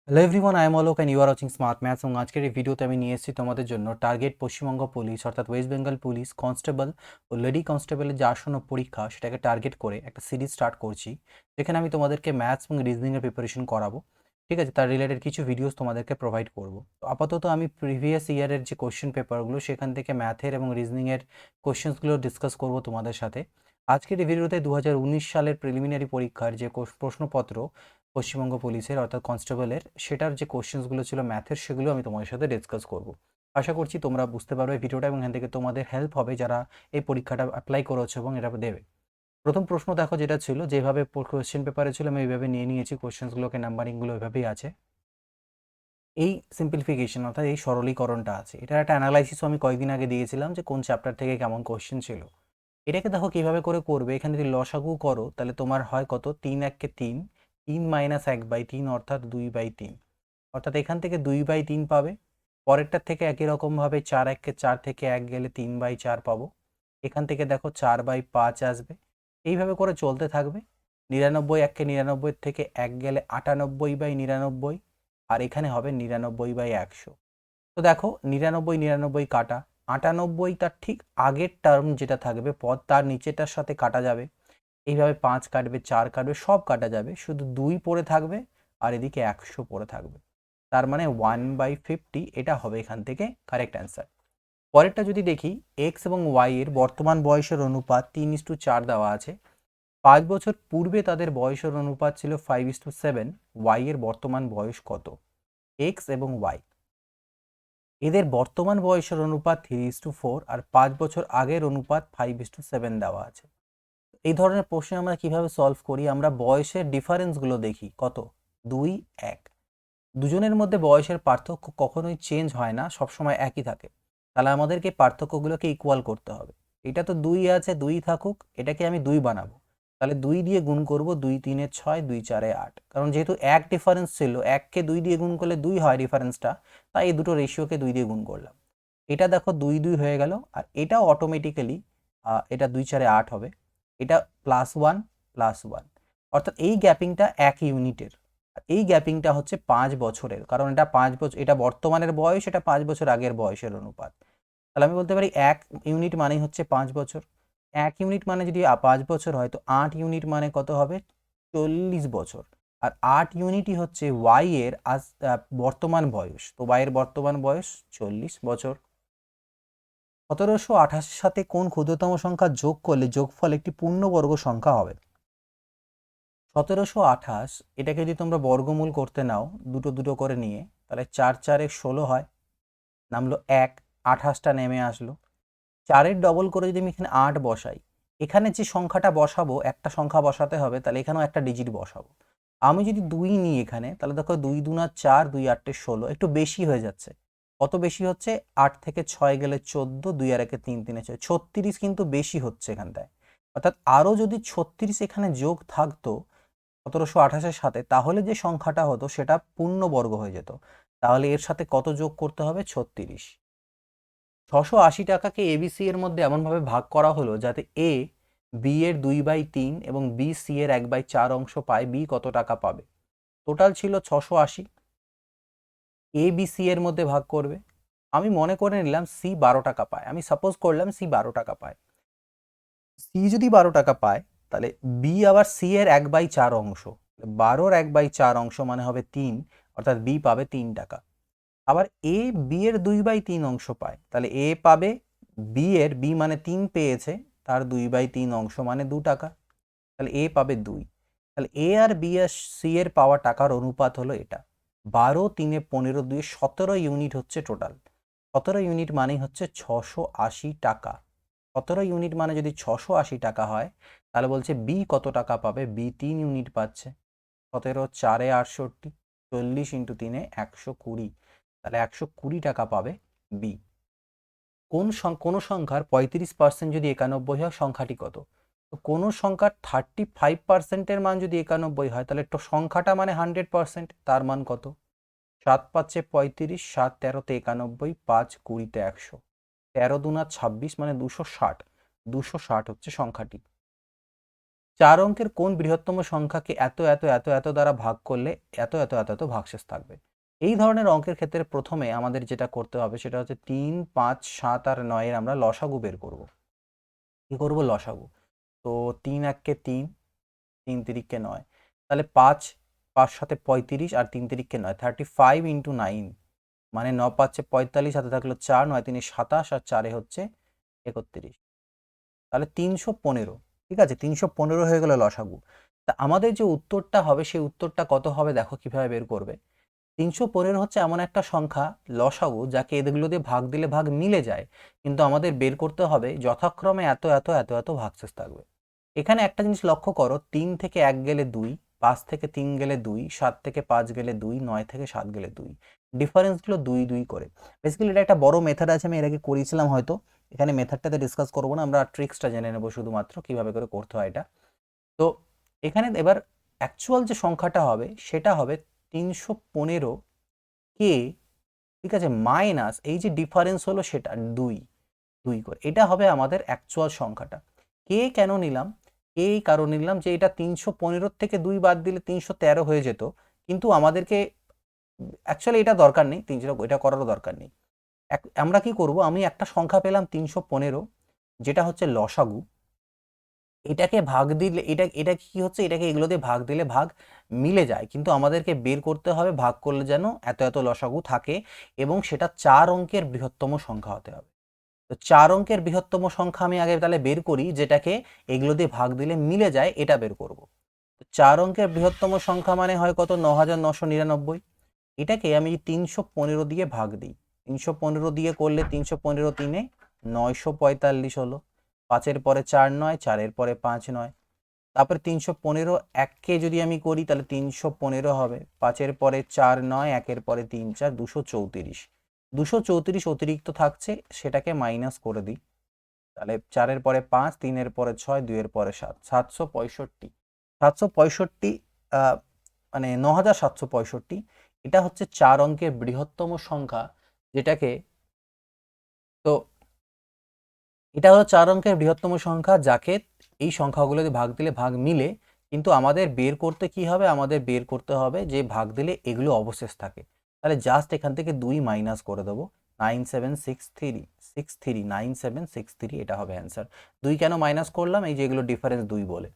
Hello everyone, I am Alok and you are watching smart maths. এবং আজকের এই ভিডিওতে আমি নিয়ে এসেছি তোমাদের জন্য টার্গেট পশ্চিমবঙ্গ পুলিশ অর্থাৎ ওয়েস্ট বেঙ্গল পুলিশ কনস্টেবল ও লেডি কনস্টেবলের যে আসন্ন পরীক্ষা সেটাকে টার্গেট করে একটা সিরিজ স্টার্ট করছি, যেখানে আমি তোমাদেরকে ম্যাথস এবং রিজনিংয়ের প্রিপারেশন করাবো। ঠিক আছে, তার রিলেটেড কিছু ভিডিওস তোমাদেরকে প্রোভাইড করবো। তো আপাতত আমি প্রিভিয়াস ইয়ারের যে কোশ্চেন পেপারগুলো সেখান থেকে ম্যাথের এবং রিজনিংয়ের কোশ্চেন্সগুলো ডিসকাস করবো তোমাদের সাথে। আজকের এই ভিডিওতে 2019 সালের প্রিলিমিনারি পরীক্ষার যে প্রশ্নপত্র পশ্চিমবঙ্গ পুলিশের অর্থাৎ কনস্টেবলের, সেটার যে কোশ্চেন্সগুলো ছিল ম্যাথের, সেগুলো আমি তোমাদের সাথে ডিসকাস করব। আশা করছি তোমরা বুঝতে পারবে ভিডিওটা এবং এখান থেকে তোমাদের হেল্প হবে যারা এই পরীক্ষাটা অ্যাপ্লাই করেছো এবং এটা দেবে। প্রথম প্রশ্ন দেখো, যেটা ছিল যেভাবে কোশ্চেন পেপারে ছিল আমি এইভাবে নিয়ে নিয়েছি কোশ্চেন্সগুলোকে, নাম্বারিংগুলো এভাবেই আছে। এই সিম্পলিফিকেশন অর্থাৎ এই সরলীকরণটা আছে, এটার একটা অ্যানালাইসিসও আমি কয়েকদিন আগে দিয়েছিলাম যে কোন চ্যাপ্টার থেকে কেমন কোশ্চেন ছিল। এটাকে দেখো কীভাবে করে করবে। এখানে যদি লসাগু করো তাহলে তোমার হয় কত, 3 × 3, 3 - 1/3 অর্থাৎ 2/3। অর্থাৎ এখান থেকে 2/3 পাবে। পরেরটার থেকে একই রকমভাবে 4 থেকে 1 গেলে 3/4 পাবো। এখান থেকে দেখো 4/5 আসবে। এইভাবে করে চলতে থাকবে। 99 থেকে 1 গেলে 98/99, আর এখানে হবে 99/100। তো দেখো 99 কাটা, 98 তার ঠিক আগের টার্ম যেটা থাকবে পদ, তার নিচেটার সাথে কাটা যাবে। এইভাবে 5 কাটবে, 4 কাটবে, সব কাটা যাবে, শুধু 2 পড়ে থাকবে আর এদিকে 100 পড়ে থাকবে। তার মানে 1/50 এটা হবে এখান থেকে কারেক্ট অ্যান্সার। পরেরটা যদি দেখি, এক্স এবং ওয়াই এর বর্তমান বয়সের অনুপাত 3:4 দেওয়া আছে। 5 বছর পূর্বে তাদের বয়সের অনুপাত ছিল 5:7। ওয়াই এর বর্তমান বয়স কত? এক্স এবং ওয়াই এদের বর্তমান বয়সের অনুপাত 3:4 আর 5 বছর আগের অনুপাত 5:7 দেওয়া আছে। এই ধরনের প্রশ্নে আমরা কিভাবে সলভ করি, আমরা বয়সের ডিফারেন্সগুলো দেখি। কত? 2, 1। দুজনের মধ্যে বয়সের পার্থক্য কখনোই চেঞ্জ হয় না, সবসময় একই থাকে। তাহলে আমাদেরকে পার্থক্যগুলোকে ইকুয়াল করতে হবে। এটা তো 2 আছে, 2 থাকুক, এটাকে আমি 2 বানাবো। তাহলে 2 দিয়ে গুণ করব, 2×3 = 6, 2×4 = 8। কারণ যেহেতু এক ডিফারেন্স ছিল, 1কে 2 দিয়ে গুণ করলে 2 হয় ডিফারেন্সটা, তাই এই দুটো রেশিওকে 2 দিয়ে গুণ করলাম। এটা দেখো 2 2 হয়ে গেল, আর এটাও অটোমেটিক্যালি এটা 2×4 = 8 হবে। এটা +1 +1, অর্থাৎ এই গ্যাপিংটা 1 ইউনিটের। এই গ্যাপিংটা হচ্ছে 5 বছরের, কারণ এটা 5 বছর, এটা বর্তমানের বয়স, এটা 5 বছর আগের বয়সের অনুপাত। তাহলে আমি বলতে পারি 1 ইউনিট মানেই হচ্ছে 5 বছর। 1 ইউনিট মানে যদি 5 বছর হয়, তো 8 ইউনিট মানে কত হবে? 40 বছর। আর 8 ইউনিটই হচ্ছে ওয়াই এর বর্তমান বয়স। তো ওয়াই এর বর্তমান বয়স 40 বছর। 1728 সাথে কোন ক্ষুদ্রতম সংখ্যা যোগ করলে যোগফল একটি পূর্ণবর্গ সংখ্যা হবে? 1728 এটাকে যদি তোমরা বর্গমূল করতে নাও দুটো দুটো করে নিয়ে, তাহলে 4×4 = 16 হয়, নামলো 1, 28টা নেমে আসলো। 4-এর ডবল করে যদি আমি এখানে 8 বসাই, এখানে যে সংখ্যাটা বসাবো, একটা সংখ্যা বসাতে হবে, তাহলে এখানেও একটা ডিজিট বসাবো। আমি যদি 2 নিই এখানে, তাহলে দেখো 2 2 4, 2 8 16, একটু বেশি হয়ে যাচ্ছে। কত বেশি হচ্ছে? 8 থেকে 6 গেলে 14, 2 আর 1 3 3 6, 36 কিন্তু বেশি হচ্ছে এখানটায়। অর্থাৎ আরও যদি 36 এখানে যোগ থাকতো 1728-এর সাথে, তাহলে যে সংখ্যাটা হতো সেটা পূর্ণবর্গ হয়ে যেত। তাহলে এর সাথে কত যোগ করতে হবে? 36। 680 টাকাকে এবিসি এর মধ্যে এমনভাবে ভাগ করা হলো যাতে এ বি এর 2/3 এবং বি সি এর 1/4 অংশ পায়। বি কত টাকা পাবে? টোটাল ছিল 680, এ বি সি এর মধ্যে ভাগ করবে। আমি মনে করে নিলাম সি 12 টাকা পায়, আমি সাপোজ করলাম সি 12 টাকা পায়। সি যদি 12 টাকা পায়, তাহলে বি আবার সি এর 1/4 অংশ, 12-র 1/4 অংশ মানে হবে 3, অর্থাৎ বি পাবে 3 টাকা। আবার এ বি এর 2/3 অংশ পায়, তাহলে এ পাবে বি মানে 3 পেয়েছে, তার 2/3 অংশ মানে 2 টাকা, তাহলে এ পাবে 2। তাহলে এ আর বি আর সি এর পাওয়া টাকার অনুপাত হলো এটা। 12, 3 15, 2 17 ইউনিট হচ্ছে টোটাল। 17 ইউনিট মানেই হচ্ছে 680 টাকা। 17 ইউনিট মানে যদি 680 টাকা হয়, তাহলে বলছে বি কত টাকা পাবে? বি 3 ইউনিট পাচ্ছে। 17 4 68, 40 × 3 120, তাহলে 120 টাকা পাবে বি। কোনো সংখ্যার 35% যদি 91 হয়, সংখ্যাটি কত? তো কোনো সংখ্যার 35%-এর মান যদি 91 হয়, তাহলে সংখ্যাটা মানে 100%, তার মান কত? 7 5 35, 7 13 91, 5 20 100, 13 2 26 মানে 260। 260 হচ্ছে সংখ্যাটি। 4 অঙ্কের কোন বৃহত্তম সংখ্যাকে এত এত এত এত দ্বারা ভাগ করলে এত এত এত এত ভাগশেষ থাকবে? এই ধরনের অঙ্কের ক্ষেত্রে প্রথমে আমাদের যেটা করতে হবে সেটা হচ্ছে 3, 5, 7 আর 9 এর আমরা লসাগু বের করব। কি করব? লসাগু। তো 3 এককে 3, 3 তিরিককে 9, তাহলে 5, 5 সাথে 35 আর 3 তিরিককে 9, 35 ইন্টু 9 মানে 9 পাঁচে 45, হাতে থাকলো 4, 9 তিনে 27 আর 4 হচ্ছে 31, তাহলে 315। ঠিক আছে, 315 হয়ে গেল লসাগু। তা আমাদের যে উত্তরটা হবে সেই উত্তরটা কত হবে দেখো কিভাবে বের করবে। 315 হচ্ছে এমন একটা সংখ্যা লসাগু যাকে এগুলো দিয়ে ভাগ দিলে ভাগ মিলে যায়, কিন্তু আমাদের বের করতে হবে যথাক্রমে এত এত এত এত ভাগশেষ থাকবে। এখানে একটা জিনিস লক্ষ্য করো, 3 থেকে 1 গেলে 2, 5 থেকে 3 গেলে 2, 7 থেকে 5 গেলে 2, 9 থেকে 7 গেলে 2, ডিফারেন্সগুলো 2 2 করে। বেসিক্যালি এটা একটা বড় মেথড আছে, আমি এর আগে করেছিলাম হয়তো, এখানে মেথডটাতে ডিসকাস করবো না, আমরা ট্রিক্সটা জেনে নেবো শুধুমাত্র কিভাবে করে করতে হয় এটা। তো এখানে এবার অ্যাকচুয়াল যে সংখ্যাটা হবে সেটা হবে 315 কে, ঠিক আছে, মাইনাস এই যে ডিফারেন্স হলো সেটা 2 2 করে, এটা হবে আমাদের অ্যাকচুয়াল সংখ্যাটা। কে কেন নিলাম? কে এই কারণে নিলাম যে এটা 315 থেকে 2 বাদ দিলে 313 হয়ে যেত, কিন্তু আমাদেরকে অ্যাকচুয়ালি এটা দরকার নেই, 300 এটা করারও দরকার নেই। আমরা কি করব, আমি একটা সংখ্যা পেলাম 315 যেটা হচ্ছে লসাগু, এটাকে ভাগ দিলে এটা এটা কি হচ্ছে, এটাকে এগুলো দিয়ে ভাগ দিলে ভাগ মিলে যায়, কিন্তু আমাদেরকে বের করতে হবে ভাগ করলে যেন এত এত লসাগু থাকে এবং সেটা 4 অঙ্কের বৃহত্তম সংখ্যা হতে হবে। তো 4 অঙ্কের বৃহত্তম সংখ্যা আমি আগে তাহলে বের করি, যেটাকে এগুলো দিয়ে ভাগ দিলে মিলে যায়, এটা বের করব। 4 অঙ্কের বৃহত্তম সংখ্যা মানে হয় কত? 9999। এটাকে আমি 315 দিয়ে ভাগ দিই, 315 দিয়ে করলে 315 তিনে 945 হলো, 5-এর পরে 4 9, 4-এর পরে 5 9, তারপরে 315 এককে যদি আমি করি তাহলে 315 হবে, 5-এর পরে 4 9, 1-এর পরে 3 4, 234, 234 অতিরিক্ত থাকছে সেটাকে মাইনাস করে দিই, তাহলে 4-এর পরে 5, 3-এর পরে 6, 2-এর পরে 7, 765, 765 মানে 9765, এটা হচ্ছে 4 অঙ্কের বৃহত্তম সংখ্যা, যেটাকে, তো এটা হলো 4 অঙ্কের বৃহত্তম সংখ্যা যাকে এই সংখ্যাগুলো দিয়ে ভাগ দিলে ভাগ মিলে, কিন্তু আমাদের বের করতে কি হবে, আমাদের বের করতে হবে যে ভাগ দিলে এগুলো অবশেষ থাকে। তাহলে জাস্ট এখান থেকে 2 মাইনাস করে দেবো, 9763 এটা হবে অ্যান্সার। 2 কেন মাইনাস করলাম? এই যে এগুলো ডিফারেন্স 2 বলে।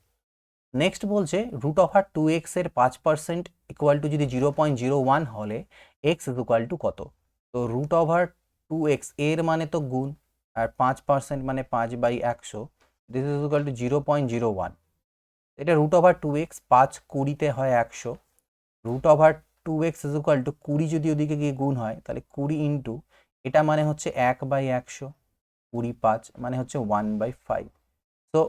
নেক্সট বলছে √2x এর 5% ইকুয়াল টু যদি 0.01 হলে x ইজ ইকুয়াল টু কত? তো √2x এর মানে তো গুণ, আর 5% মানে 5/100, দিস ইজ ইকুয়াল টু 0.01। এটা √2x, 5 20-তে হয় 100, √2x ইজ ইকুয়াল টু 20 যদি ওদিকে গিয়ে গুণ হয় তাহলে 20 ইন্টু এটা মানে হচ্ছে 1/100, 20 5 মানে হচ্ছে 1/5। তো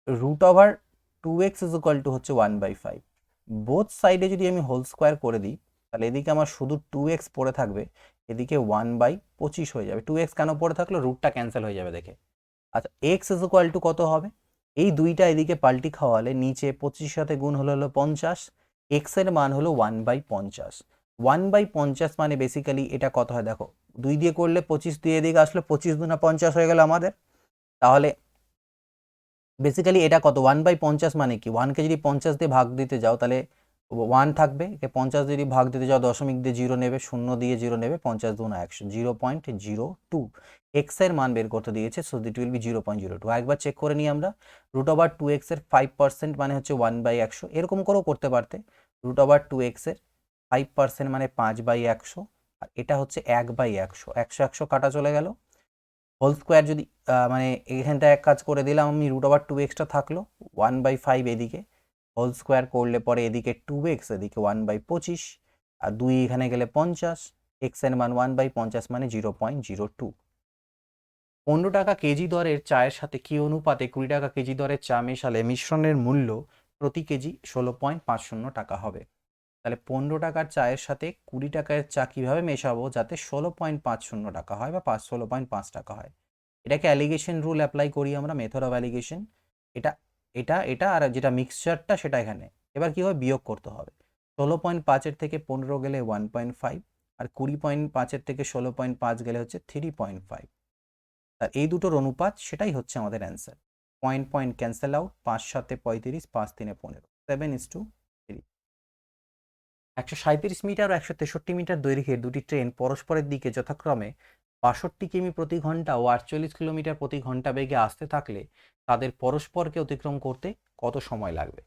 √2x ইজ ইকুয়াল টু হচ্ছে 1/5। বোথ সাইডে যদি আমি হোল স্কোয়ার করে দিই তাহলে এদিকে আমার শুধু 2x পড়ে থাকবে, এদিকে 1/25 হয়ে যাবে। 2x কেন পড়ে থাকলো? রুটটা ক্যান্সেল হয়ে যাবে দেখে। আচ্ছা, x ইজ ইকুয়াল টু কত হবে? এই দুইটা এদিকে পাল্টি খাওয়ালে নিচে 25 সাথে গুণ হলো 50, x এর মান হলো 1/50। 1/50 মানে বেসিক্যালি এটা কত হয় দেখো, 2 দিয়ে করলে 25 দিয়ে এদিকে আসলে 25 দুনা 50 হয়ে গেল আমাদের। তাহলে বেসিক্যালি এটা কত? 1/50 মানে কি, 1কে যদি 50 দিয়ে ভাগ দিতে যাও তাহলে 1 থাকবে, একে 50 যদি ভাগ দিতে যাও দশমিক দিয়ে 0 নেবে, 0 দিয়ে 0 নেবে, 50 দুনা 100, 0.02 x এর মান বের করতে দিয়েছে, সো ইট উইল বি 0.02। একবার চেক করে নিই আমরা, √2x এর 5% মানে হচ্ছে 1/100, এরকম করেও করতে পারতে, √2x এর 5% মানে 5/100, আর এটা হচ্ছে 1/100, 100 100 কাটা চলে গেল, হোল স্কোয়ার যদি মানে এখানটা এক কাজ করে দিলাম আমি, √2xটা থাকলো, 1/5 এদিকে হোল স্কোয়ার করলে পরে এদিকে 2x, এদিকে 1/25, আর 2 এখানে গেলে 50, এক্স এর মান 1/50 মানে 0.02। 15 টাকা কেজি দরের চায়ের সাথে কি অনুপাতে 20 টাকা কেজি দরের চা মেশালে মিশ্রণের মূল্য প্রতি কেজি 16.50 টাকা হবে? তাহলে 15 টাকার চায়ের সাথে 20 টাকার চা কীভাবে মেশাবো যাতে 16.50 টাকা হয় বা 16.5 টাকা হয়? এটাকে অ্যালিগেশন রুল অ্যাপ্লাই করি আমরা, মেথড অফ অ্যালিগেশন। এটা এটা এটা আর যেটা মিক্সচারটা সেটা এখানে। এবার কী হবে? বিয়োগ করতে হবে। 16.5-এর থেকে 15 গেলে 1.5, আর 20.5-এর থেকে 16.5 গেলে হচ্ছে 3.5। আর এই দুটোর অনুপাত, সেটাই হচ্ছে আমাদের answer. Point point cancel out, 5 7 35, 5 3 15, 7:3। 137 metre ও 163 মিটার দৈর্ঘ্যের দুটি ট্রেন পরস্পরের দিকে যথাক্রমে 62 কিমি প্রতি ঘন্টা ও 48 কিলোমিটার প্রতি ঘন্টা বেগে আসতে থাকলে তাদের পরস্পরকে অতিক্রম করতে কত সময় লাগবে?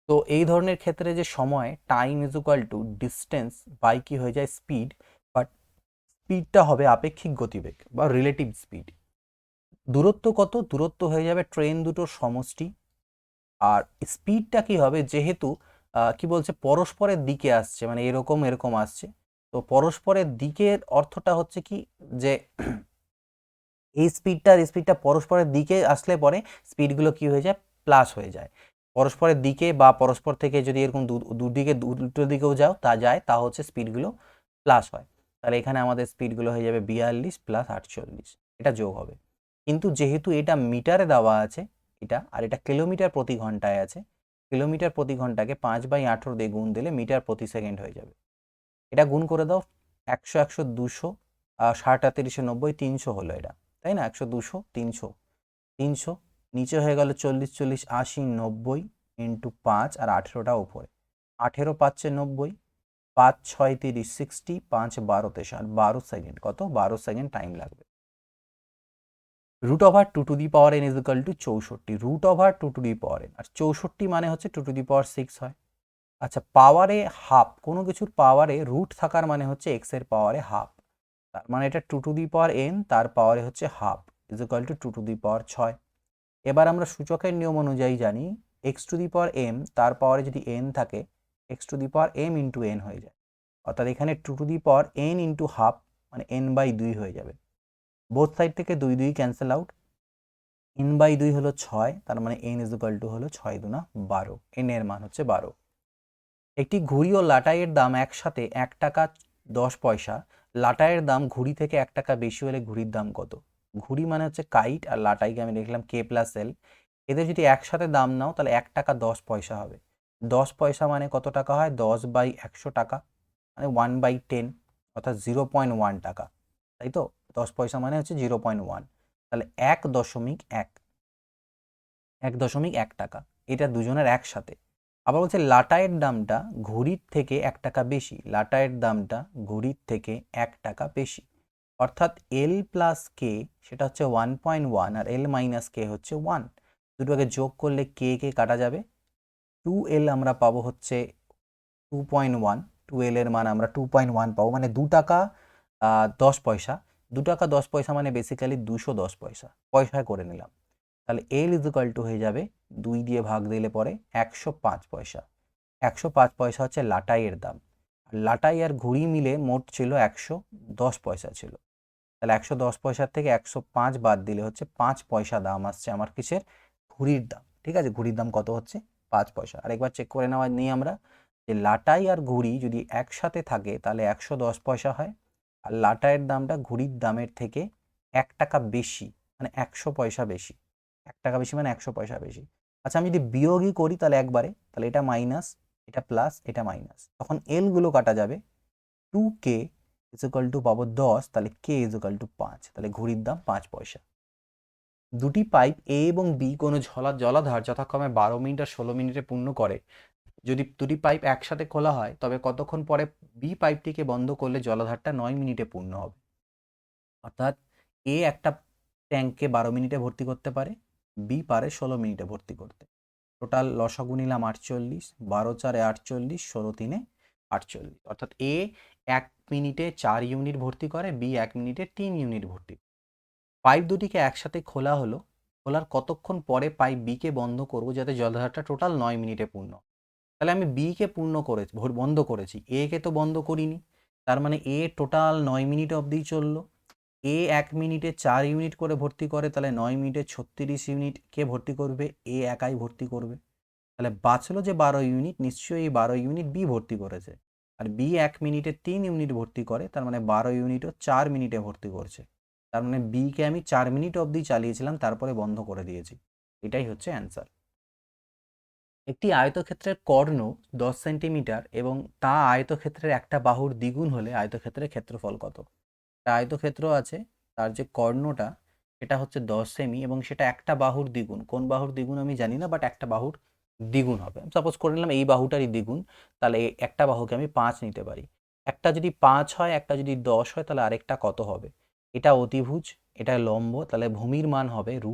তো এই ধরনের ক্ষেত্রে যে সময়, time is equal to distance by কি হয়ে যায় স্পিড, বাট স্পিডটা হবে আপেক্ষিক গতিবেগ বা রিলেটিভ স্পিড। দূরত্ব কত? দূরত্ব হয়ে যাবে ট্রেন দুটোর সমষ্টি। আর স্পিডটা কি হবে, যেহেতু কি বলছে পরস্পরের দিকে আসছে, মানে এরকম এরকম আসছে, তো পরস্পরের দিকের অর্থটা হচ্ছে কি যে এই স্পিডটা পরস্পরের দিকে আসলে পরে স্পিডগুলো কি হয়ে যায়, প্লাস হয়ে যায়। পরস্পরের দিকে বা পরস্পর থেকে যদি এরকম দুদিকে দুটো দিকেও তা হচ্ছে স্পিডগুলো প্লাস হয়। তাহলে এখানে আমাদের স্পিডগুলো হয়ে যাবে 42 প্লাস 48, এটা যোগ হবে। কিন্তু যেহেতু এটা মিটারে দেওয়া আছে এটা, আর এটা কিলোমিটার প্রতি ঘন্টায় আছে, কিলোমিটার প্রতি ঘন্টাকে 5/18 দিয়ে গুণ দিলে মিটার প্রতি সেকেন্ড হয়ে যাবে। এটা গুণ করে দাও, 100 100 200, 60 আর 30 90, 300 হলো এটা, তাই না? 100 200 300, 300 নিচে হয়ে গেল 40 40 80 90 ইন্টু 5 আর 18টা উপরে, 18 পাচ্ছে 90, 5 6 30 60, 5 12 63, 12 সেকেন্ড। কত? 12 সেকেন্ড টাইম লাগবে। Root over 2 to the power n is equal to 64, root over 2 to the power n, আর 64 মানে হচ্ছে 2 টু দি পাওয়ার 6 হয়। আচ্ছা, পাওয়ারে হাফ, কোনো কিছুর পাওয়ারে রুট থাকার মানে হচ্ছে এক্স এর পাওয়ারে হাফ, তার মানে এটা 2 টু দি পাওয়ার n, তার পাওয়ারে হচ্ছে half, is equal to 2 to the power 6। এবার আমরা সূচকের নিয়ম অনুযায়ী জানি x to the power m তার পাওয়ারে যদি n থাকে, x to the power m into n হয়ে যায়। অর্থাৎ এখানে 2 to the power n into half মানে n/2 হয়ে যাবে। বোথ সাইড থেকে 2 2 ক্যান্সেল আউট, n/2 হলো 6, তার মানে n ইজ ইকুয়াল টু হলো 6 দুনা 12, n এর মান হচ্ছে 12। একটি ঘুড়ি ও লাটাইয়ের দাম একসাথে 1 টাকা 10 পয়সা, লাটাইয়ের দাম ঘুড়ি থেকে 1 টাকা বেশি হলে ঘুড়ির দাম কত? ঘুড়ি মানে হচ্ছে কাইট, আর লাটাইকে আমি লিখলাম কে প্লাস এল। এদের যদি একসাথে দাম নাও তাহলে 1 টাকা 10 পয়সা হবে। 10 পয়সা মানে কত টাকা হয়? 10/100 টাকা, মানে 1/10, অর্থাৎ 0.1 টাকা, তাই তো? 10 পয়সা মানে হচ্ছে 0.1, তাহলে 1.1 টাকা, এটা দুজনের একসাথে। আবার বলছে লাটাইয়ের দামটা ঘুড়ির থেকে 1 টাকা বেশি, লাটাইয়ের দামটা ঘুড়ির থেকে 1 টাকা বেশি, অর্থাৎ এল প্লাস কে সেটা হচ্ছে 1.1 আর এল মাইনাস কে হচ্ছে 1, দুটোকে যোগ করলে কে কে কাটা যাবে, 2L আমরা পাবো হচ্ছে 2.1, 2L এর মান আমরা 2.1 পাবো, মানে 2 টাকা 10 পয়সা, 2 টাকা 10 পয়সা মানে বেসিক্যালি 210 পয়সা, পয়সায় করে নিলাম। তাহলে এল ইজ ইকুয়াল টু হয়ে যাবে 2 দিয়ে ভাগ দিলে পরে 105 পয়সা। 105 পয়সা হচ্ছে লাটাইয়ের দাম, আর লাটাই আর ঘুড়ি মিলে মোট ছিল 110 পয়সা ছিল। তাহলে 110 পয়সার থেকে 105 বাদ দিলে হচ্ছে 5 পয়সা দাম আসছে আমার কিসের? ঘুড়ির দাম। ঠিক আছে, ঘুড়ির দাম কত হচ্ছে? 5 পয়সা। আর একবার চেক করে নেওয়া নিই আমরা যে লাটাই আর ঘুড়ি যদি একসাথে থাকে তাহলে 110 পয়সা হয়, আর লাটাইয়ের দামটা ঘুড়ির দামের থেকে 1 টাকা বেশি, মানে 100 পয়সা বেশি। 1 টাকা বেশি মানে 100 পয়সা বেশি। আচ্ছা, আমি যদি বিয়োগই করি তাহলে একবারে, তাহলে এটা মাইনাস, এটা প্লাস, এটা মাইনাস, তখন এলগুলো কাটা যাবে। 2K ইজ ইকুয়াল টু পাবো 10, তাহলে K ইজ ইকুয়াল টু 5, তাহলে ঘুড়ির দাম 5 পয়সা। দুটি পাইপ এ এবং বি কোনো জলাধার যথাক্রমে 12 মিনিট আর 16 মিনিটে পূর্ণ করে। যদি দুটি পাইপ একসাথে খোলা হয় তবে কতক্ষণ পরে বি পাইপটিকে বন্ধ করলে জলাধারটা 9 মিনিটে পূর্ণ হবে? অর্থাৎ এ একটা ট্যাঙ্কে 12 মিনিটে ভর্তি করতে পারে, বি পারে 16 মিনিটে ভর্তি করতে। টোটাল লসাগু নিলাম 48, 12 4 48, 16 3 48, অর্থাৎ এ 1 মিনিটে 4 ইউনিট ভর্তি করে, বি 1 মিনিটে 3 ইউনিট ভর্তি। পাইপ দুটিকে একসাথে খোলা হলো, খোলার কতক্ষণ পরে পাইপ বিকে বন্ধ করব যাতে জলাধারটা টোটাল 9 মিনিটে পূর্ণ? তাহলে আমি বিকে বন্ধ করেছি, এ কে তো বন্ধ করিনি, তার মানে এ টোটাল 9 মিনিট অবধি চললো। এ 1 মিনিটে 4 ইউনিট করে ভর্তি করে, তাহলে 9 মিনিটে 36 ইউনিট কে ভর্তি করবে? এ একাই ভর্তি করবে। তাহলে বাঁচলো যে 12 ইউনিট, নিশ্চয়ই এই 12 ইউনিট বি ভর্তি করেছে। আর বি 1 মিনিটে 3 ইউনিট ভর্তি করে, তার মানে 12 ইউনিটও 4 মিনিটে ভর্তি করছে। তার মানে বিকে আমি 4 মিনিট অবধি চালিয়েছিলাম, তারপরে বন্ধ করে দিয়েছি। এটাই হচ্ছে অ্যান্সার। একটি আয়তক্ষেত্রের কর্ণ 10 সেন্টিমিটার এবং তা আয়তক্ষেত্রের একটা বাহুর দ্বিগুণ হলে আয়তক্ষেত্রের ক্ষেত্রফল কত? একটা আয়তক্ষেত্র আছে, তার যে কর্ণটা এটা হচ্ছে 10 সেমি এবং সেটা একটা বাহুর দ্বিগুণ। কোন বাহুর দ্বিগুণ আমি জানি না, বাট একটা বাহুর দ্বিগুণ হবে। সাপোজ করে নিলাম এই বাহুটারই দ্বিগুণ, তাহলে একটা বাহুকে আমি 5 নিতে পারি। একটা যদি 5 হয়, একটা যদি 10 হয়, তাহলে আরেকটা কত হবে? এটা অতিভুজ, এটা লম্ব, তাহলে ভূমির মান হবে √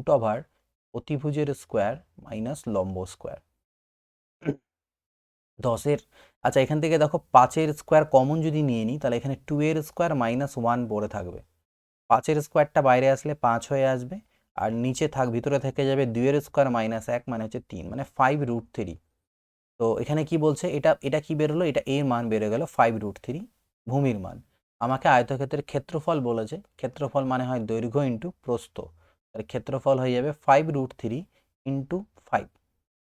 অতিভুজের স্কোয়ার মাইনাস লম্ব স্কোয়ার। 10-এর, আচ্ছা এখান থেকে দেখো 5-এর স্কোয়ার কমন যদি নিয়ে নিই, তাহলে এখানে 2-এর স্কোয়ার মাইনাস 1 পড়ে থাকবে। 5-এর স্কোয়ারটা বাইরে আসলে 5 হয়ে আসবে, আর নিচে ভিতরে থেকে যাবে 2-এর স্কোয়ার মাইনাস 1 মানে হচ্ছে 3, মানে 5√3। তো এখানে কি বলছে, এটা এটা কি বেরোলো, এটা এর মান বেড়ে গেল 5√3 ভূমির মান। আমাকে আয়তক্ষেত্রের ক্ষেত্রফল বলেছে, ক্ষেত্রফল মানে হয় দৈর্ঘ্য ইন্টু প্রস্থ, তার ক্ষেত্রফল হয়ে যাবে 5√3 ইন্টু 5,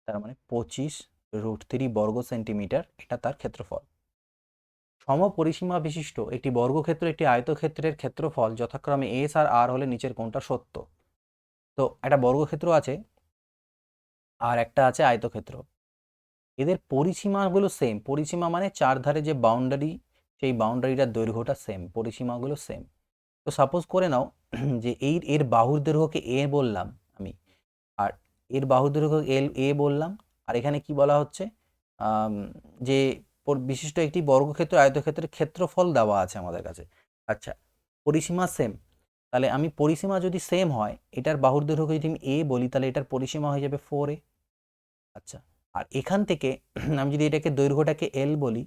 তার মানে 25√3 বর্গ সেন্টিমিটার, এটা তার ক্ষেত্রফল। সমপরিসীমা বিশিষ্ট একটি বর্গক্ষেত্র একটি আয়তক্ষেত্রের ক্ষেত্রফল যথাক্রমে এস আর আর হলে নিচের কোনটা সত্য? তো একটা বর্গক্ষেত্র আছে আর একটা আছে আয়তক্ষেত্র, এদের পরিসীমাগুলো সেম। পরিসীমা মানে চারধারে যে বাউন্ডারি, সেই বাউন্ডারিটার দৈর্ঘ্যটা সেম, পরিসীমাগুলো সেম। তো সাপোজ করে নাও যে এর বাহুর দৈর্ঘ্যকে এ বললাম আমি, আর এর বাহুর দৈর্ঘ্য এ বললাম, আর এখানে কি বলা হচ্ছে, যে বিশিষ্ট একটি বর্গক্ষেত্র আয়তক্ষেত্রের ক্ষেত্রফল দেওয়া আছে আমাদের কাছে। আচ্ছা, পরিসীমা সেম, তাহলে আমি পরিসীমা যদি সেম হয়, এটার বাহুর দৈর্ঘ্য যদি আমি এ বলি, তাহলে এটার পরিসীমা হয়ে যাবে 4a। আচ্ছা, আর এখান থেকে আমি যদি এটাকে দৈর্ঘ্যটাকে এল বলি,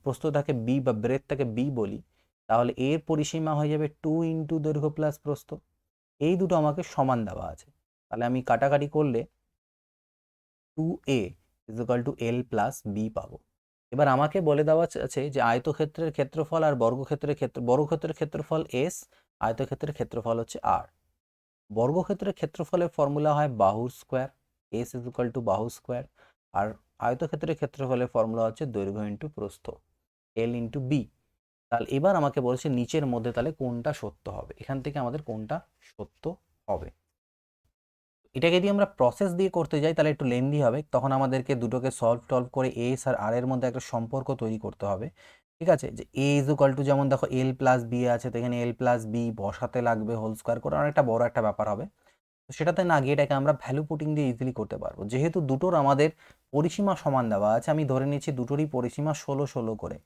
প্রস্থটাকে বি বা ব্রেথটাকে বি বলি, তাহলে এর পরিসীমা হয়ে যাবে 2 ইন্টু দৈর্ঘ্য প্লাস প্রস্থ। এই দুটো আমাকে সমান দেওয়া আছে, তাহলে আমি কাটাকাটি করলে 2a = L প্লাস বি পাবো। এবার আমাকে বলে দেওয়া আছে যে আয়তক্ষেত্রের ক্ষেত্রফল আর বর্গক্ষেত্রের ক্ষেত্রফল এস, আয়তক্ষেত্রের ক্ষেত্রফল হচ্ছে আর। বর্গক্ষেত্রের ক্ষেত্রফলের ফর্মুলা হয় বাহুর স্কোয়ার, এস বাহু স্কোয়ার, আর আয়তক্ষেত্রের ক্ষেত্রফলের ফর্মুলা হচ্ছে দৈর্ঘ্য ইন্টু প্রস্থ, এল ইন্টু বি। তাহলে এবার আমাকে বলেছে নিচের মধ্যে তাহলে কোনটা সত্য হবে, এখান থেকে আমাদের কোনটা সত্য হবে। এটাকে যদি আমরা প্রসেস দিয়ে করতে যাই তাহলে একটু লেন্দি হবে, তখন আমাদেরকে দুটোকে সলভ করে এস আর আর এর মধ্যে একটা সম্পর্ক তৈরি করতে হবে। ঠিক আছে, যে এ যেমন দেখো এল প্লাস বি আছে, তো এখানে এল প্লাস বি বসাতে লাগবে হোল স্কোয়ার করে, অনেকটা বড় একটা ব্যাপার হবে। তো সেটাতে না গিয়ে এটাকে আমরা ভ্যালু পুটিং দিয়ে ইজিলি করতে পারবো। যেহেতু দুটোর আমাদের পরিসীমা সমান দেওয়া আছে, আমি ধরে নিচ্ছি দুটোরই পরিসীমা 16 করে,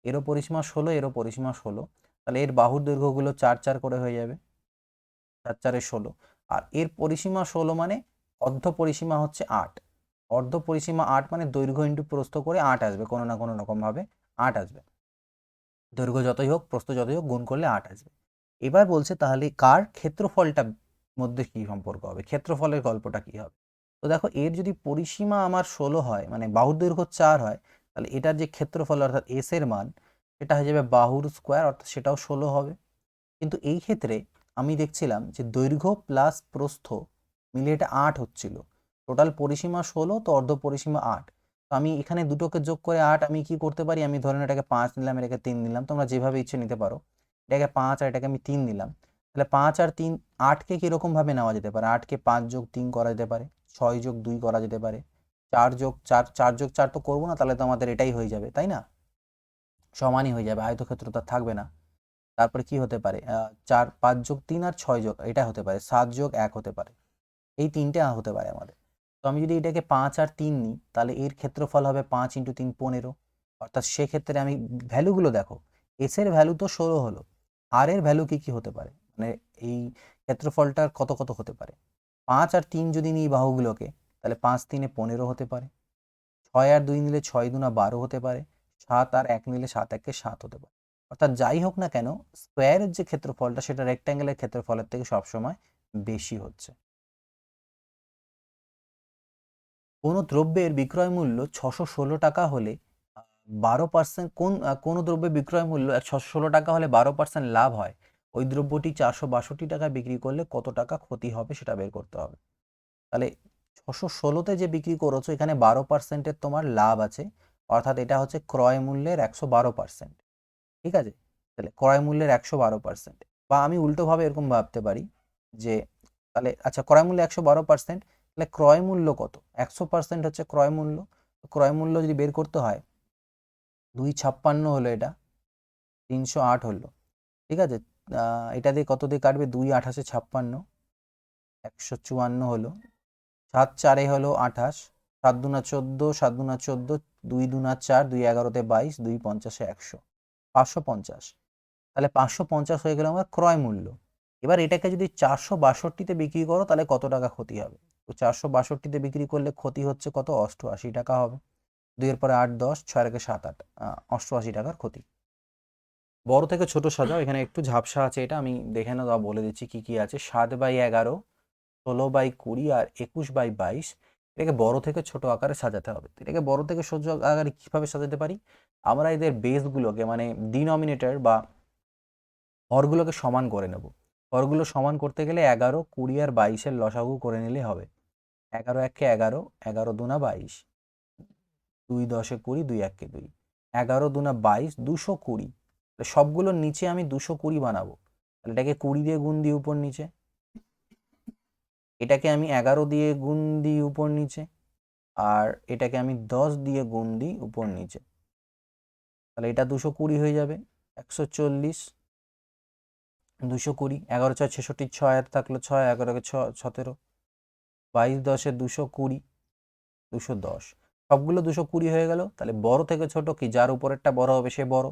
এরও পরিসীমা 16, এরও পরিসীমা 16, তাহলে এর বাহুর দৈর্ঘ্যগুলো 4 4 করে হয়ে যাবে, 4 4 16, আর এর পরিসীমা 16 মানে অর্ধ পরিসীমা হচ্ছে 8, অর্ধ পরিসীমা 8 মানে দৈর্ঘ্য ইন্টু প্রস্থ করে 8 আসবে, কোনো না কোনো রকমভাবে 8 আসবে, দৈর্ঘ্য যতই হোক প্রস্থ যতই হোক গুণ করলে 8 আসবে। এবার বলছে তাহলে কার ক্ষেত্রফলটা মধ্যে কি সম্পর্ক হবে, ক্ষেত্রফলের গল্পটা কি হবে। তো দেখো এর যদি পরিসীমা আমার 16 হয়, মানে বাহুর দৈর্ঘ্য 4 হয়, তাহলে এটার যে ক্ষেত্রফল অর্থাৎ এস এর মান, সেটা হয়ে যাবে বাহুর স্কোয়ার, অর্থাৎ সেটাও 16 হবে। কিন্তু এই ক্ষেত্রে আমি দেখছিলাম যে দৈর্ঘ্য প্লাস প্রস্থ মিলে এটা 8 হচ্ছিল, টোটাল পরিসীমা 16, তো অর্ধ পরিসীমা 8। তো আমি এখানে দুটোকে যোগ করে 8 আমি কি করতে পারি, আমি ধরেন এটাকে 5 নিলাম, এটাকে 3 নিলাম, তোমরা যেভাবে ইচ্ছে নিতে পারো। এটাকে 5 আর এটাকে আমি 3 নিলাম, তাহলে 5 আর 3, 8কে কীরকমভাবে নেওয়া যেতে পারে, 8কে 5 যোগ 3 করা যেতে পারে, 6 যোগ 2 করা যেতে পারে, 4 যোগ 4, 4 যোগ 4 তো করবো না, তাহলে তো আমাদের এটাই হয়ে যাবে, তাই না, সমানই হয়ে যাবে, আয়তক্ষেত্র তো থাকবে না। তারপরে কি হতে পারে, 4, 5 যোগ 3 আর 6 যোগ, এটা হতে পারে 7 যোগ 1 হতে পারে, এই তিনটে হতে পারে আমাদের। তো আমি যদি এটাকে 5 আর 3 নিই, তাহলে এর ক্ষেত্রফল হবে 5 ইন্টু 3 15, অর্থাৎ সেক্ষেত্রে আমি ভ্যালুগুলো দেখো, এস এর ভ্যালু তো 16 হলো, আর এর ভ্যালু কি কি হতে পারে, মানে এই ক্ষেত্রফলটার কত কত হতে পারে। 5 আর 3 যদি নিই বাহুগুলোকে, তাহলে 5 3 15 হতে পারে, 6 আর 2 নিলে 6 2 12 হতে পারে, 7 আর 1 নিলে 7 1 7 হতে পারে। অর্থাৎ যাই হোক না কেন, স্কোয়ারের যে ক্ষেত্রফলটা সেটা রেক্ট্যাঙ্গেলের ক্ষেত্রফলের থেকে সবসময় বেশি হচ্ছে। কোনো দ্রব্যের বিক্রয় মূল্য 616 টাকা হলে 12%, কোনো দ্রব্যের বিক্রয় মূল্য 616 টাকা হলে 12% লাভ হয়, ওই দ্রব্যটি 462 টাকায় বিক্রি করলে কত টাকা ক্ষতি হবে সেটা বের করতে হবে। তাহলে 616তে যে বিক্রি করেছো, এখানে 12%-এর তোমার লাভ আছে, অর্থাৎ এটা হচ্ছে ক্রয় মূল্যের 112%। ঠিক আছে, তাহলে ক্রয় মূল্যের 112%, বা আমি উল্টোভাবে এরকম ভাবতে পারি যে, তাহলে আচ্ছা ক্রয় মূল্য 112%, তাহলে ক্রয় মূল্য কত, 100% হচ্ছে ক্রয় মূল্য, ক্রয় মূল্য যদি বের করতে হয় 256 হলো, এটা 308 হলো। ঠিক আছে, এটা দিয়ে কত দিয়ে কাটবে, 2 8 56, 154 হলো, 7 4 হলো 28, 7 দুনা 14, 7 দুনা 14, 2 দুনা 4, 2 11তে 22, 2 50 100, 550। তাহলে 550 হয়ে গেল আমার ক্রয় মূল্য। এবার এটাকে যদি 462তে বিক্রি করো তাহলে কত টাকা ক্ষতি হবে? তো 462তে বিক্রি করলে ক্ষতি হচ্ছে কত? 88 টাকা হবে। 2 এর পরে 8 10, 6 রেখে 7 8, 88 টাকার ক্ষতি। বড় থেকে ছোট সাজাও, এখানে একটু ঝাপসা আছে, এটা আমি দেখে না বলে দিচ্ছি কি কি আছে। 7/11, 16/20 আর 21/22, এটাকে বড় থেকে ছোট আকারে সাজাতে হবে। এটাকে বড় থেকে ছোট আকারে কিভাবে সাজাতে পারি? আমরা এদের বেসগুলোকে মানে ডিনমিনেটর বা হরগুলোকে সমান করে নেব। হরগুলো সমান করতে গেলে 11, 20 আর 22-এর লসাগু করে নিলে হবে। 11 1 11, 11 দুনা 22, 2 10 20, 2 1 2, 11 দুনা 22, 220। সবগুলোর নিচে আমি 220 বানাবো, তাহলে এটাকে 20 দিয়ে গুণ দিই উপর নিচে, এটাকে আমি 11 দিয়ে গুণ দিই উপর নিচে, আর এটাকে আমি 10 দিয়ে গুণ দিই উপর নিচে, তাহলে এটা 220 হয়ে যাবে। 140, 220, 11 6 66, 6 হাতে থাকলো 6, 11 6 17, 22 10 220, 210, সবগুলো 220 হয়ে গেল। তাহলে বড় থেকে ছোট কি, যার উপরেরটা বড় হবে সে বড়।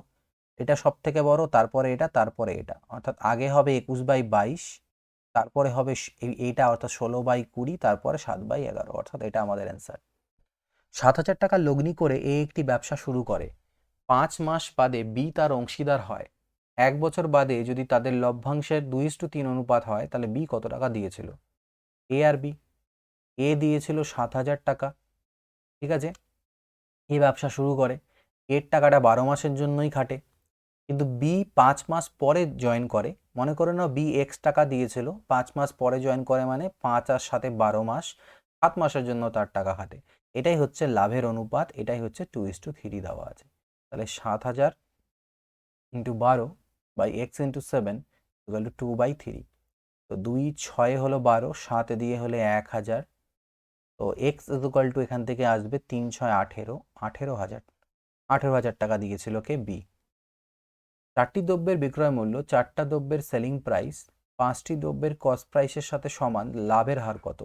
এটা সব থেকে বড়, তারপরে এটা, তারপরে এটা, অর্থাৎ আগে হবে 21/22, তারপরে হবে এইটা অর্থাৎ 16/20, তারপরে 7/11, অর্থাৎ এটা আমাদের অ্যান্সার। 7,000 টাকা লগ্নি করে এ একটি ব্যবসা শুরু করে। 5 মাস বাদে বি তার অংশীদার হয়। 1 বছর বাদে যদি তাদের লভ্যাংশের 2:3 অনুপাত হয় তাহলে বি কত টাকা দিয়েছিল? এ আর বি। এ দিয়েছিল 7,000 টাকা, ঠিক আছে, এই ব্যবসা শুরু করে। এর টাকাটা 12 মাসের জন্যই খাটে, কিন্তু বি 5 মাস পরে জয়েন করে। মনে করে নাও বি এক্স টাকা দিয়েছিল, 5 মাস পরে জয়েন করে, মানে 5 আর 7 12 মাস, 7 মাসের জন্য তার টাকা খাটে। এটাই হচ্ছে লাভের অনুপাত, এটাই হচ্ছে 2:3 দেওয়া আছে। তাহলে 7,000 into 12 by X into 7 equal to 2/3। তো 2 6 হলো 12, 7 দিয়ে হলে 1,000, তো এক্স ইকুয়াল টু এখান থেকে আসবে 3 6 18, 18,000, 18,000 টাকা দিয়েছিল কে? বি। 4টি দ্রব্যের বিক্রয় মূল্য 4টা দ্রব্যের সেলিং প্রাইস 5টি দ্রব্যের কস্ট প্রাইসের সাথে সমান, লাভের হার কত?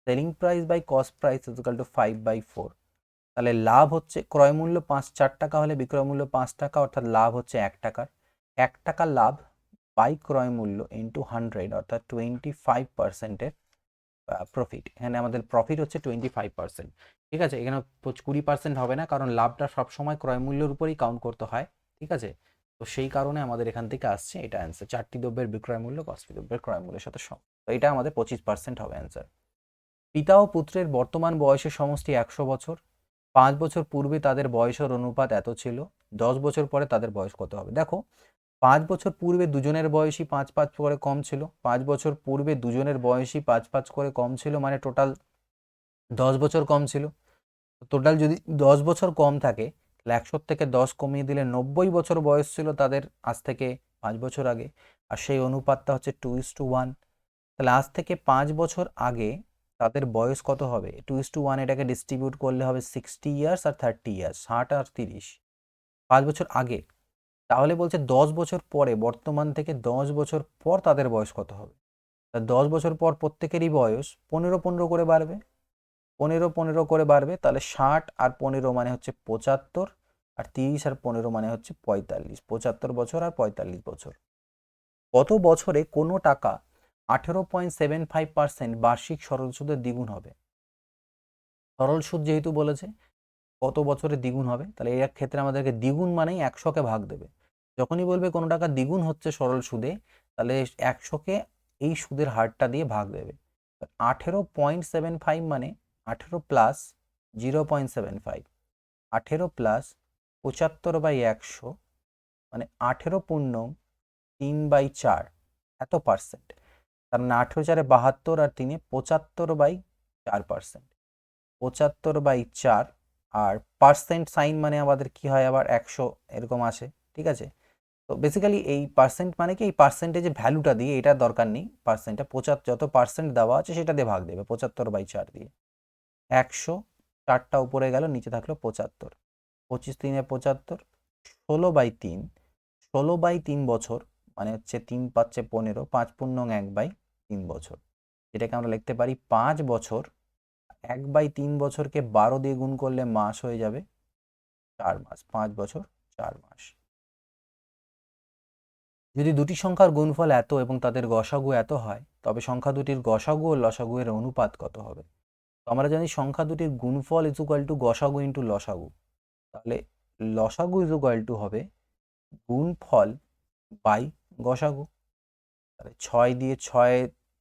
Selling price by cost price equal to 5/4। তাহলে লাভ হচ্ছে, ক্রয় মূল্য 4 টাকা হলে বিক্রয় মূল্য 5 টাকা, অর্থাৎ লাভ হচ্ছে 1 টাকার। 1 টাকা লাভ বাই ক্রয় মূল্য ইন্টু 100, অর্থাৎ 25%-এর প্রফিট। এখানে আমাদের প্রফিট হচ্ছে 25%, ঠিক আছে। এখানে 20% হবে না, কারণ লাভটা সবসময় ক্রয় মূল্যের উপরেই কাউন্ট করতে হয়, ঠিক আছে। তো সেই কারণে আমাদের এখান থেকে আসছে এটা অ্যান্সার। 4টি দ্রব্যের বিক্রয় মূল্য 5টি দ্রব্যের ক্রয় মূল্যের সাথে সমান, তো এটা আমাদের 25% হবে অ্যান্সার। পিতা ও পুত্রের বর্তমান বয়সের সমষ্টি 100 বছর। 5 বছর পূর্বে তাদের বয়সের অনুপাত এত ছিল, 10 বছর পরে তাদের বয়স কত হবে? দেখো, 5 বছর পূর্বে দুজনের বয়সই 5 করে কম ছিল। 5 বছর পূর্বে দুজনের বয়সই 5 করে কম ছিল, মানে টোটাল 10 বছর কম ছিল। টোটাল যদি 10 বছর কম থাকে তাহলে 100 থেকে 10 কমিয়ে দিলে 90 বছর বয়স ছিল তাদের আজ থেকে 5 বছর আগে, আর সেই অনুপাতটা হচ্ছে 2:1। তাহলে আজ থেকে 5 বছর আগে তাদের বয়স কত হবে? 2:1, এটাকে ডিস্ট্রিবিউট করলে হবে 60 ইয়ার্স আর 30 ইয়ার্স, 60 আর 30, 5 বছর আগে। তাহলে বলছে 10 বছর পরে, বর্তমান থেকে 10 বছর পর তাদের বয়স কত হবে? তা 10 বছর পর প্রত্যেকেরই বয়স 15 15 করে বাড়বে, 15 15 করে বাড়বে, তাহলে 60 আর 15 মানে হচ্ছে 75, আর 30 আর 15 মানে হচ্ছে 45, 75 বছর আর 45 বছর। কত বছরে কোনো টাকা 18.75% বার্ষিক সরল সুদের দ্বিগুণ হবে? সরল সুদ যেহেতু বলেছে, কত বছরে দ্বিগুণ হবে, তাহলে এর ক্ষেত্রে আমাদেরকে দ্বিগুণ মানেই 100-কে ভাগ দেবে। যখনই বলবে কোনো টাকা দ্বিগুণ হচ্ছে সরল সুদে, তাহলে 100-কে এই সুদের হারটা দিয়ে ভাগ দেবে। 18.75 মানে 18 প্লাস 0.75, 18 প্লাস 75/100, মানে 18 পূর্ণ 3/4, এত পার্সেন্ট। তার মানে 18 4 72 আর 3 75/4%, 75/4। আর পার্সেন্ট সাইন মানে আমাদের কি হয়, আবার 100 এরকম আসে, ঠিক আছে। তো বেসিক্যালি এই পার্সেন্ট মানে কি, এই পার্সেন্টেজে ভ্যালুটা দিয়ে, এটা দরকার নেই, পার্সেন্টটা 75 যত পার্সেন্ট দেওয়া আছে সেটা দিয়ে ভাগ দেবে 75/4 দিয়ে। 100, 4টা উপরে গেল, নিচে থাকলো 75, 25 3 75, 16/3, 16/3 বছর, মানে হচ্ছে 3 5 15, 5 পূর্ণ 1/3 বছর। যেটাকে আমরা লিখতে পারি 5 বছর, 1/3 বছরকে 12 দিয়ে গুণ করলে মাস হয়ে যাবে 4 মাস, 5 বছর 4 মাস। যদি দুটি সংখ্যার গুণফল এত এবং তাদের গসাগু এত হয়, তবে সংখ্যা দুটির গসাগু ও লসাগু এর অনুপাত কত হবে? তো আমরা জানি সংখ্যা দুটির গুণফল ইজ ইকুয়াল টু গসাগু ইন্টু লসাগু। তাহলে লসাগু ইজ ইকুয়াল টু হবে গুণফল বাই গসাগু। তাহলে 6 দিয়ে 6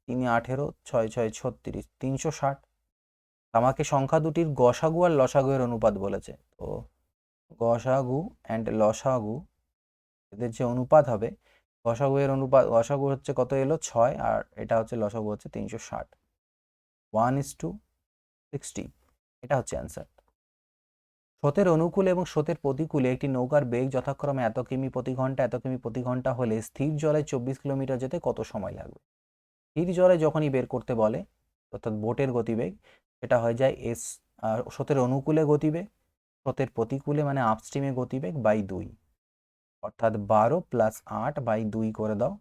3 18, 6 6 36, 360। আমাকে সংখ্যা দুটির গসাগু আর লসাগু এর অনুপাত বলেছে। তো গসাগু অ্যান্ড লসাগু এদের যে অনুপাত হবে, গসাগু এর অনুপাত, গসাগু হচ্ছে কত এলো 6, আর এটা হচ্ছে লসাগু হচ্ছে 360, 1:60। এটা হচ্ছে অ্যান্সার। স্রোতের অনুকূলে এবং স্রোতের প্রতিকূলে একটি নৌকার বেগ যথাক্রমে এত কিমি প্রতি ঘন্টা, এত কিমি প্রতি ঘন্টা হলে স্থির জলে 24 কিলোমিটার যেতে কত সময় লাগবে? স্থির জলে যখনই বের করতে বলে, অর্থাৎ বোটের গতিবেগ, সেটা হয়ে যায় এস, স্রোতের অনুকূলে গতিবেগ, স্রোতের প্রতিকূলে মানে আপস্ট্রিমে গতিবেগ বাই 2, অর্থাৎ 12 + 8 বাই 2 করে দাও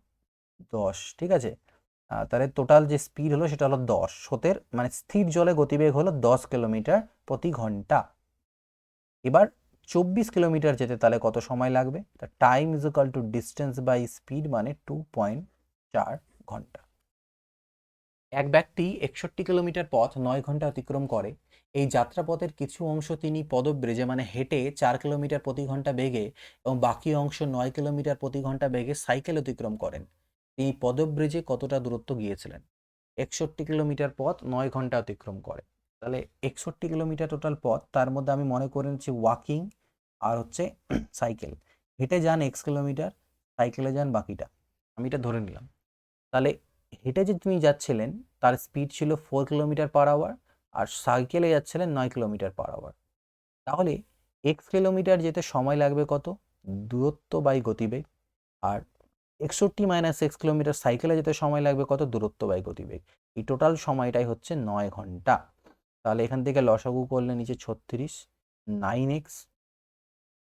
10। ঠিক আছে, তাহলে টোটাল যে স্পিড হলো সেটা হলো 10। স্রোতের মানে স্থির জলে গতিবেগ হলো 10 কিলোমিটার প্রতি ঘন্টা। এবার 24 কিলোমিটার যেতে তাহলে কত সময় লাগবে? তা time is equal to distance by speed, মানে 2.4 ঘন্টা। এক ব্যক্তি 61 কিলোমিটার পথ 9 ঘন্টা অতিক্রম করে। এই যাত্রাপথের কিছু অংশ তিনি পদব্রেজে মানে হেঁটে 4 কিলোমিটার প্রতি ঘন্টা বেগে এবং বাকি অংশ 9 কিলোমিটার প্রতি ঘন্টা বেগে সাইকেল অতিক্রম করেন। তিনি পদব্রেজে কতটা দূরত্ব গিয়েছিলেন? 61 কিলোমিটার পথ 9 ঘন্টা অতিক্রম করে, তাহলে 61 কিলোমিটার টোটাল পথ, তার মধ্যে আমি মনে করে নিচ্ছি ওয়াকিং আর হচ্ছে সাইকেল। হেঁটে যান x কিলোমিটার, সাইকেলে যান বাকিটা, আমি এটা ধরে নিলাম। তাহলে হেঁটে যে তিনি যাচ্ছিলেন তার স্পিড ছিল 4 কিলোমিটার পার আওয়ার, আর সাইকেলে যাচ্ছিলেন 9 কিলোমিটার পার আওয়ার। তাহলে x কিলোমিটার যেতে সময় লাগবে কত? দূরত্ব বাই গতিবেগ। আর 61 - x কিলোমিটার সাইকেলে যেতে সময় লাগবে কত? দূরত্ব বাই গতিবেগ। এই টোটাল সময়টাই হচ্ছে 9 ঘন্টা। তাহলে এখান থেকে লসাগু করলে নিচে 36, 9x,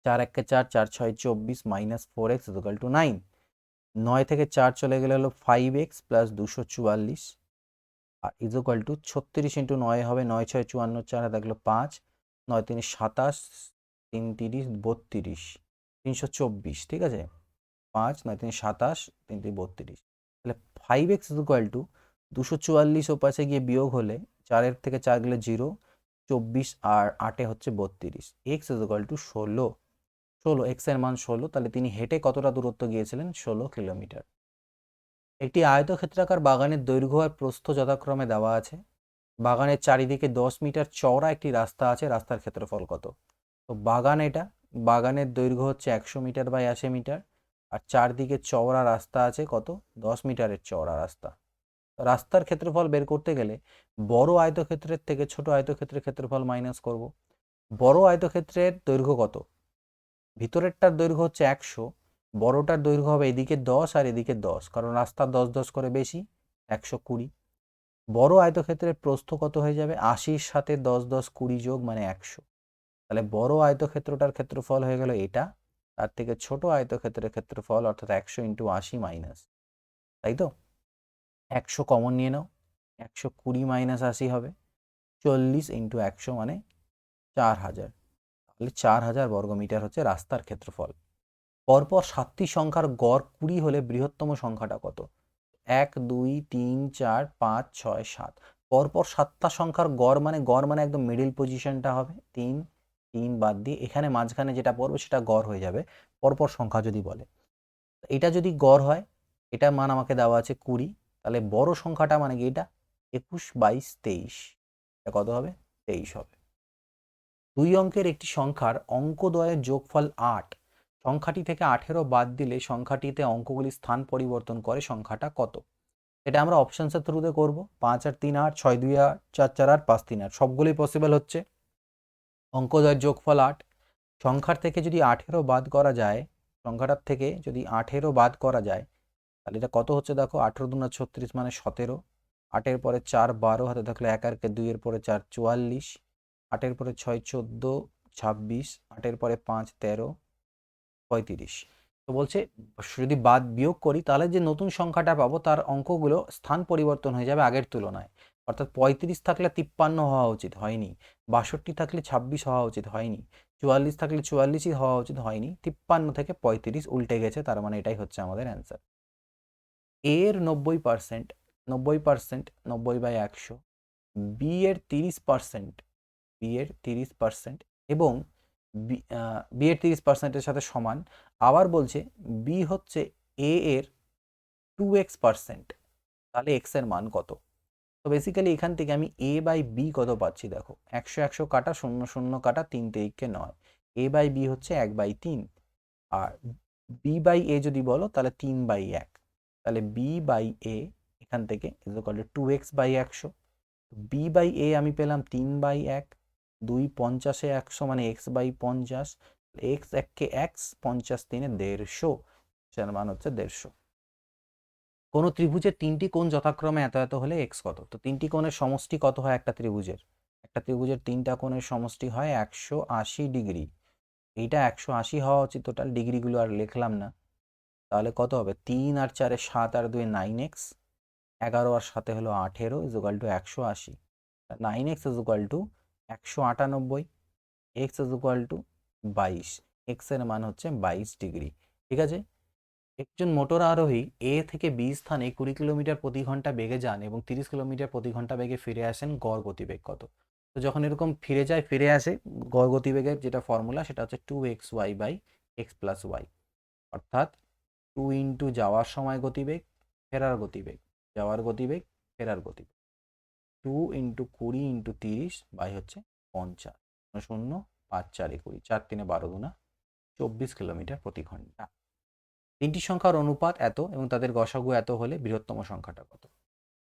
4 × 1 = 4, 4 × 6 = 24, - 4x = 9। 9 থেকে 4 চলে গেলে হলো 5x + 244, R is equal two 36 × 9 হবে 9 × 6 = 54, 4 হাতে থাকলো 5, 9 × 3 = 27, 3 × 3 = 32, 324। ঠিক আছে, 5, 9 × 3 = 27, 3 × 3 = 32। তাহলে 5x = 244 ও পাশে গিয়ে বিয়োগ হলে 4 থেকে 4 গেলে 0, 24 আর 8 হচ্ছে 32। x = 16, 16, x এর মান 16। তাহলে তিনি হেঁটে কতটা দূরত্ব গিয়েছিলেন? 16 কিলোমিটার। একটি আয়তক্ষেত্রাকার বাগানের দৈর্ঘ্য আর প্রস্থ যথাক্রমে দেওয়া আছে। বাগানের চারিদিকে 10 মিটার চওড়া একটি রাস্তা আছে, রাস্তার ক্ষেত্রফল কত? তো বাগানের দৈর্ঘ্য হচ্ছে 100 মিটার বাই 80 মিটার, আর চারদিকে চওড়া রাস্তা আছে কত? 10 মিটারের চওড়া রাস্তা। রাস্তার ক্ষেত্রফল বের করতে গেলে বড় আয়তক্ষেত্রের থেকে ছোট আয়তক্ষেত্রের ক্ষেত্রফল মাইনাস করব। বড় আয়তক্ষেত্রের দৈর্ঘ্য কত? ভিতরেরটার দৈর্ঘ্য হচ্ছে 100, বড়টার দৈর্ঘ্য হবে এদিকে 10 আর এদিকে 10, কারণ রাস্তা 10 10 করে বেশি, 120। বড় আয়তক্ষেত্রের প্রস্থ কত হয়ে যাবে? 80-র সাথে 10 10 20 যোগ মানে 100। তাহলে বড় আয়তক্ষেত্রটার ক্ষেত্রফল হয়ে গেল এটা, তার থেকে ছোট আয়তক্ষেত্রের ক্ষেত্রফল অর্থাৎ 100 × 80 মাইনাস, তাই তো? 100 কমন নিয়ে নাও, 120 - 80 হবে 40 × 100 মানে 4000। তাহলে 4000 বর্গমিটার হচ্ছে রাস্তার ক্ষেত্রফল। পরপর 7টি সংখ্যার গড় 20 হলে বৃহত্তম সংখ্যাটা কত? 1 2 3 4 5 6 7। পরপর 7টা সংখ্যার গড় মানে একদম মিডিল পজিশনটা হবে 3, 3 বাদ দিয়ে এখানে মাঝখানে যেটা পড়বে সেটা গড় হয়ে যাবে পরপর সংখ্যা যদি বলে। এটা যদি গড় হয়, এটার মান আমাকে দেওয়া আছে 20, তাহলে বড় সংখ্যাটা মানে কি এটা? 21 22 23, এটা কত হবে? 23 হবে। 2 অঙ্কের একটি সংখ্যার অঙ্কদ্বয়ের যোগফল 8, সংখ্যাটি থেকে 18 বাদ দিলে সংখ্যাটিতে অঙ্কগুলির স্থান পরিবর্তন করে সংখ্যাটা কত? এটা আমরা অপশনসের থ্রুতে করব। 5 আর 3 8, 6 2 8, 4 4 8, 5 3 8, সবগুলোই পসিবল হচ্ছে। অঙ্কদ্বয়ের যোগফল 8, সংখ্যার থেকে যদি 18 বাদ করা যায়, সংখ্যাটার থেকে যদি 18 বাদ করা যায়, তাহলে এটা কত হচ্ছে দেখো, 18 × 2 = 36 মানে 17, 8-এর পরে 4 12, হাতে থাকলে 1 আর 2-এর পরে 4 44, 8-এর পরে 6 14 26, 8-এর পরে 5 13 35। তো বলছে যদি বাদ বিয়োগ করি তাহলে যে নতুন সংখ্যাটা পাবো তার অঙ্কগুলো স্থান পরিবর্তন হয়ে যাবে আগের তুলনায়। অর্থাৎ 35 থাকলে 53 হওয়া উচিত, হয়নি। 62 থাকলে 26 হওয়া উচিত, হয়নি। 44 থাকলে 44ই হওয়া উচিত, হয়নি। 53 থেকে 35 উল্টে গেছে, তার মানে এটাই হচ্ছে আমাদের অ্যান্সার। এর 90%, 90%, 90/100, বি এর 30%, বি এর 30% এবং বি এর 30%-এর সাথে সমান। আবার বলছে বি হচ্ছে এ এর 2x%, তাহলে এক্স এর মান কত? তো বেসিক্যালি এখান থেকে আমি এ বাই বি কত পাচ্ছি দেখো, 100 কাটা 0 কাটা 3 তেইকে 9, এ বাই বি হচ্ছে 1/3। আর বি বাই এ যদি বলো তাহলে 3/1, তাহলে বি বাই এ এখান থেকে is equal to 2x/100। B by A আমি পেলাম 3/1, 2 50-এ 100 মানে x/50, এক্স এককে এক্স, 50 3-এ 150, যার মান হচ্ছে 150। কোনো ত্রিভুজের 3টি কোণ যথাক্রমে এত এত হলে এক্স কত? তো 3টি কোণের সমষ্টি কত হয় একটা ত্রিভুজের? একটা ত্রিভুজের 3টা কোণের সমষ্টি হয় 180 ডিগ্রি। এইটা 180 হওয়া উচিত, টোটাল ডিগ্রিগুলো আর লিখলাম না। তাহলে কত হবে? 3 আর 4-এ 7 আর 2-এ 9x, 11 আর 7-এ হলো 18 is equal two 180। 9x is equal two 198, x is equal two 22, x এর মান হচ্ছে 22 ডিগ্রি। ঠিক আছে। একজন মোটর আরোহী এ থেকে বি স্থানে 20 কিলোমিটার প্রতি ঘন্টা বেগে যান এবং 30 কিলোমিটার প্রতি ঘন্টা বেগে ফিরে আসেন, গড় গতিবেগ কত? তো যখন এরকম ফিরে যায় ফিরে আসে, গড় গতিবেগের যেটা ফর্মুলা সেটা হচ্ছে 2xy/x+y, অর্থাৎ 2 ইন্টু যাওয়ার সময় গতিবেগ, ফেরার গতিবেগ, যাওয়ার গতিবেগ, ফেরার গতিবেগ, 2 ইন্টু 20 ইন্টু 30 বাই হচ্ছে 50, 0 5 4 20, 4 3 12 দুনা 24 কিলোমিটার প্রতি ঘন্টা। তিনটি সংখ্যার অনুপাত এত এবং তাদের গসাগু এত হলে বৃহত্তম সংখ্যাটা কত?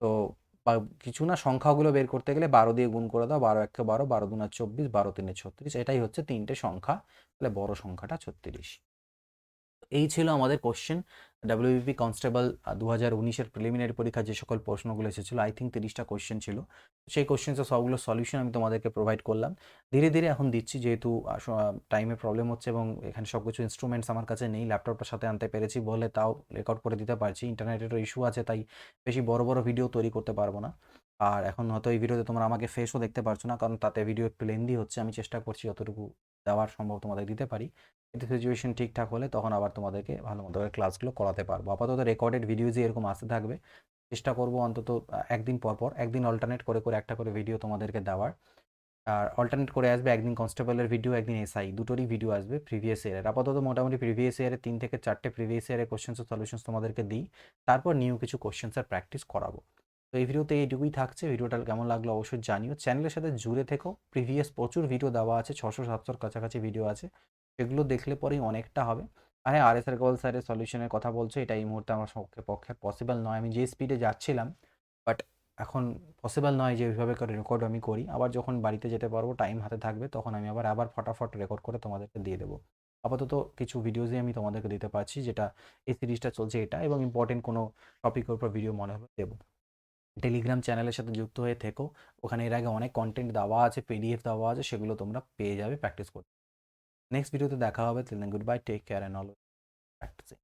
তো কিছু না, সংখ্যাগুলো বের করতে গেলে 12 দিয়ে গুণ করে দাও, 12 1 12, 12 2 24, 12 3 36, এটাই হচ্ছে তিনটে সংখ্যা, তাহলে বড় সংখ্যাটা 36। এই ছিল আমাদের কোশ্চেন। ডাব্লিউবিপি কনস্টেবল 2019-এর প্রিলিমিনারি পরীক্ষার যে সকল প্রশ্নগুলো এসেছিলো, আই থিঙ্ক 30টা কোশ্চেন ছিল। সেই কোশ্চেন্সের সবগুলো সলিউশন আমি তোমাদেরকে প্রোভাইড করলাম। ধীরে ধীরে এখন দিচ্ছি, যেহেতু টাইমের প্রবলেম হচ্ছে এবং এখানে সব কিছু ইনস্ট্রুমেন্টস আমার কাছে নেই, ল্যাপটপটার সাথে আনতে পেরেছি বলে তাও রেকর্ড করে দিতে পারছি। ইন্টারনেটেরও ইস্যু আছে, তাই বেশি বড় বড় ভিডিও তৈরি করতে পারবো না। আর এখন হয়তো এই ভিডিওতে তোমরা আমাকে ফেসও দেখতে পারছো না, কারণ তাতে ভিডিও একটু লেন্দি হচ্ছে। আমি চেষ্টা করছি যতটুকু দেওয়ার সম্ভব তোমাদের দিতে পারি। কিন্তু সিচুয়েশন ঠিকঠাক হলে তখন আবার তোমাদেরকে ভালো মতো করে ক্লাসগুলো করাতে পারবো। আপাতত রেকর্ডেড ভিডিওজই এরকম আসতে থাকবে। চেষ্টা করব অন্তত একদিন পর পর, একদিন অল্টারনেট করে করে একটা করে ভিডিও তোমাদেরকে দেওয়ার। আর অল্টারনেট করে আসবে, একদিন কনস্টেবলের ভিডিও, একদিন এসআই, দুটোরই ভিডিও আসবে প্রিভিয়াস ইয়ারের। আপাতত মোটামুটি প্রিভিয়াস ইয়ারে 3 থেকে 4টে প্রিভিয়াস ইয়ারের কোশ্চেন্স ও সলিউশনস তোমাদেরকে দিই, তারপর নিউ কিছু কোশ্চেন্সের প্র্যাকটিস করাবো। তো এই ভিডিওতে এইটুকুই থাকছে। ভিডিওটা কেমন লাগলো অবশ্যই জানিও। চ্যানেলের সাথে জুড়ে থেকো, প্রিভিয়াস প্রচুর ভিডিও দেওয়া আছে, 600-700-র কাছাকাছি ভিডিও আছে, সেগুলো দেখলে পরেই অনেকটা হবে। আর হ্যাঁ, আর এস আরগওয়াল স্যারের সলিউশনের কথা বলছো, এটা এই মুহূর্তে আমার পক্ষে পসিবল নয়। আমি যে স্পিডে যাচ্ছিলাম, বাট এখন পসিবল নয় যে ওইভাবে করে রেকর্ড আমি করি। আবার যখন বাড়িতে যেতে পারবো, টাইম হাতে থাকবে, তখন আমি আবার ফটাফট রেকর্ড করে তোমাদেরকে দিয়ে দেবো। আপাতত কিছু ভিডিওসই আমি তোমাদেরকে দিতে পারছি, যেটা এই সিরিজটা চলছে এটা, এবং ইম্পর্টেন্ট কোনো টপিকের উপর ভিডিও মনে হলে দেবো। টেলিগ্রাম চ্যানেলের সাথে যুক্ত হয়ে থেকো, ওখানে এর আগে অনেক কন্টেন্ট দেওয়া আছে, পিডিএফ দেওয়া আছে, সেগুলো তোমরা পেয়ে যাবে প্র্যাকটিস করতে। নেক্সট ভিডিওতে দেখা হবে। Till then goodbye, take care and always practising.